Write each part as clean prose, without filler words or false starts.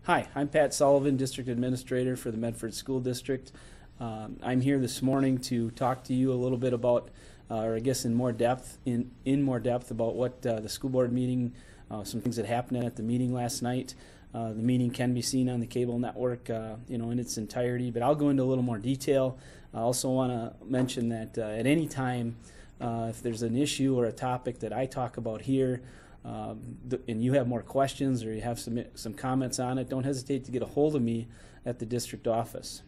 Hi, I'm Pat Sullivan, District Administrator for the Medford School District. I'm here this morning to talk to you a little bit about, or I guess in more depth about what the school board meeting, some things that happened at the meeting last night. The meeting can be seen on the cable network, in its entirety, but I'll go into a little more detail. I also want to mention that at any time, if there's an issue or a topic that I talk about here, and you have more questions or you have some comments on it, don't hesitate to get a hold of me at the district office.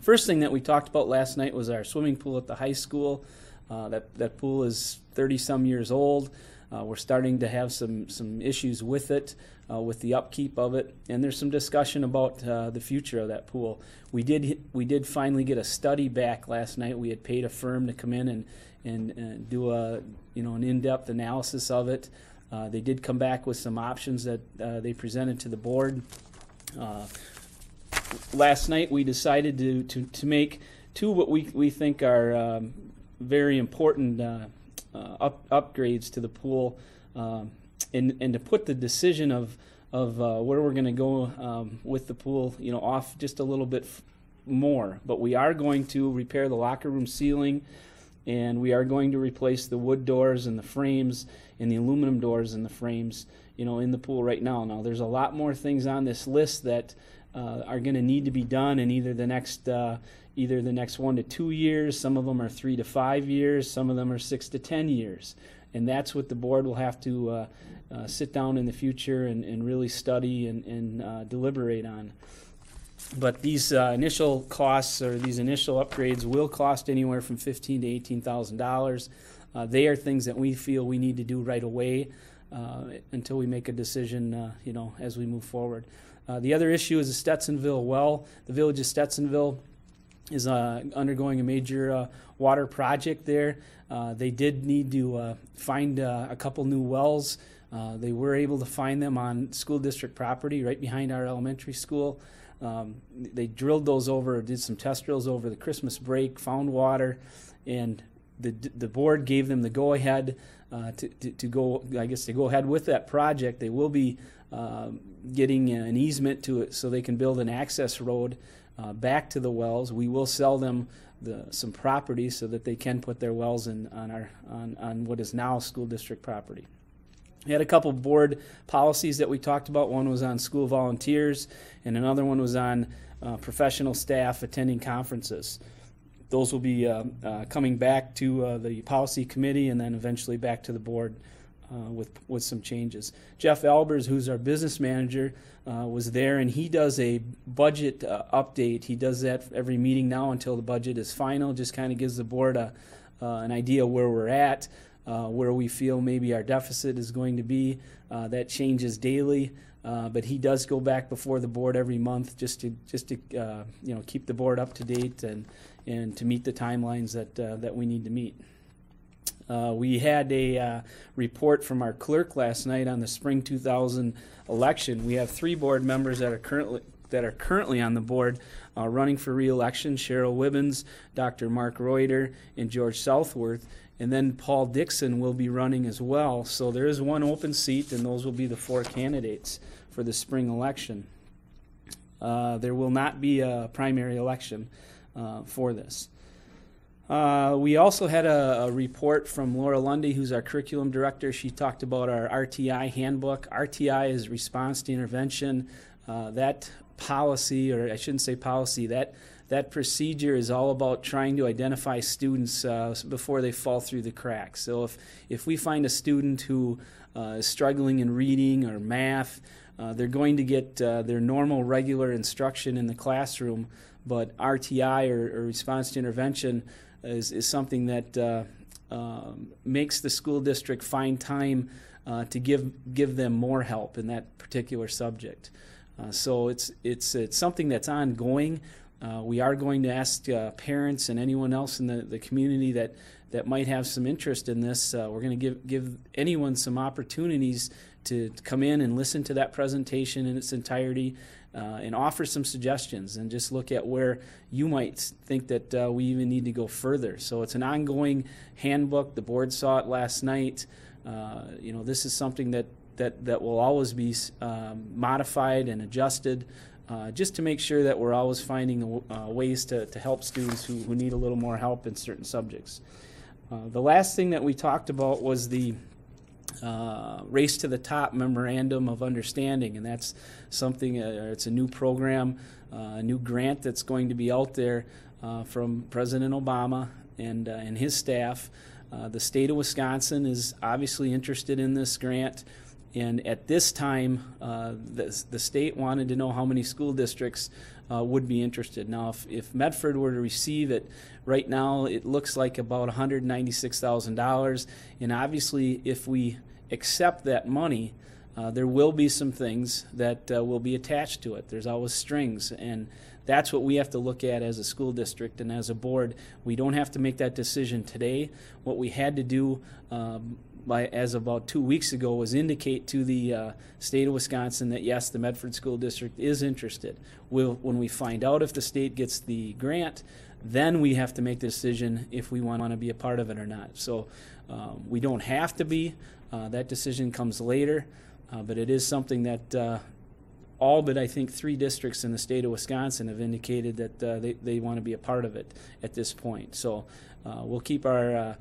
First thing that we talked about last night was our swimming pool at the high school. That pool is 30-some years old. We're starting to have some issues with it, with the upkeep of it, and there's some discussion about the future of that pool. We did finally get a study back last night. We had paid a firm to come in and do an in-depth analysis of it. They did come back with some options that they presented to the board. Last night we decided to make two what we think are very important upgrades to the pool, and to put the decision of where we're going to go with the pool, off just a little bit more. But we are going to repair the locker room ceiling, and we are going to replace the wood doors and the frames and the aluminum doors and the frames, in the pool right now. Now, there's a lot more things on this list that are going to need to be done in either the next 1 to 2 years. Some of them are 3 to 5 years. Some of them are 6 to 10 years. And that's what the board will have to sit down in the future and really study and deliberate on. But these initial costs or these initial upgrades will cost anywhere from $15,000 to $18,000. They are things that we feel we need to do right away until we make a decision, as we move forward. The other issue is the Stetsonville well. The village of Stetsonville is undergoing a major water project there. They did need to find a couple new wells. They were able to find them on school district property right behind our elementary school. They drilled those over, did some test drills over the Christmas break, found water, and the board gave them the go-ahead to go ahead with that project. They will be getting an easement to it so they can build an access road back to the wells. We will sell them some property so that they can put their wells on what is now school district property. We had a couple board policies that we talked about. One was on school volunteers, and another one was on professional staff attending conferences. Those will be coming back to the policy committee and then eventually back to the board with some changes. Jeff Albers, who's our business manager, was there, and he does a budget update. He does that for every meeting now until the budget is final. Just kind of gives the board an idea where we're at, where we feel maybe our deficit is going to be. That changes daily, but he does go back before the board every month just to keep the board up to date and to meet the timelines that we need to meet. We had a report from our clerk last night on the spring 2000 election. We have 3 board members that are currently on the board running for re-election: Cheryl Wibbins, Dr. Mark Reuter, and George Southworth. And then Paul Dixon will be running as well. So there is one open seat, and those will be the 4 candidates for the spring election. There will not be a primary election for this. We also had a report from Laura Lundy, who's our curriculum director. She talked about our RTI handbook. RTI is response to intervention. That policy, or I shouldn't say policy, that procedure is all about trying to identify students before they fall through the cracks. So if we find a student who is struggling in reading or math, they're going to get their normal, regular instruction in the classroom, but RTI, or response to intervention, is something that makes the school district find time to give them more help in that particular subject. So it's something that's ongoing. We are going to ask parents and anyone else in the community that might have some interest in this. We're going to give anyone some opportunities to come in and listen to that presentation in its entirety, and offer some suggestions and just look at where you might think that we even need to go further. So it's an ongoing handbook. The board saw it last night. This is something that that will always be modified and adjusted, just to make sure that we're always finding ways to help students who need a little more help in certain subjects. The last thing that we talked about was the Race to the Top Memorandum of Understanding, and that's something, it's a new program, a new grant that's going to be out there from President Obama and his staff. The state of Wisconsin is obviously interested in this grant, and at this time the state wanted to know how many school districts would be interested. Now if Medford were to receive it, right now it looks like about $196,000, and obviously if we accept that money, there will be some things that will be attached to it. There's always strings, and that's what we have to look at as a school district and as a board. We don't have to make that decision today. What we had to do as about 2 weeks ago was indicate to the state of Wisconsin that yes, the Medford School District is interested. When we find out if the state gets the grant, then we have to make the decision if we want to be a part of it or not. So we don't have to be. That decision comes later, but it is something that all but I think 3 districts in the state of Wisconsin have indicated that they want to be a part of it at this point. So we'll keep our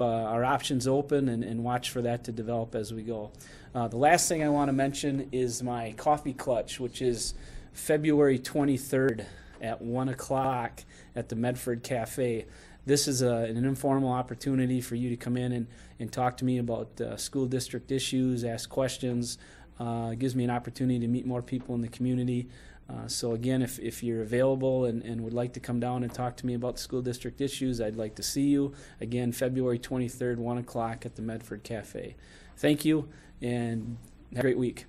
options open and watch for that to develop as we go. The last thing I want to mention is my coffee clutch, which is February 23rd at 1 o'clock at the Medford Cafe. This is an informal opportunity for you to come in and talk to me about school district issues, ask questions. It gives me an opportunity to meet more people in the community. So again, if you're available and would like to come down and talk to me about school district issues, I'd like to see you. Again, February 23rd, 1 o'clock at the Medford Cafe. Thank you, and have a great week.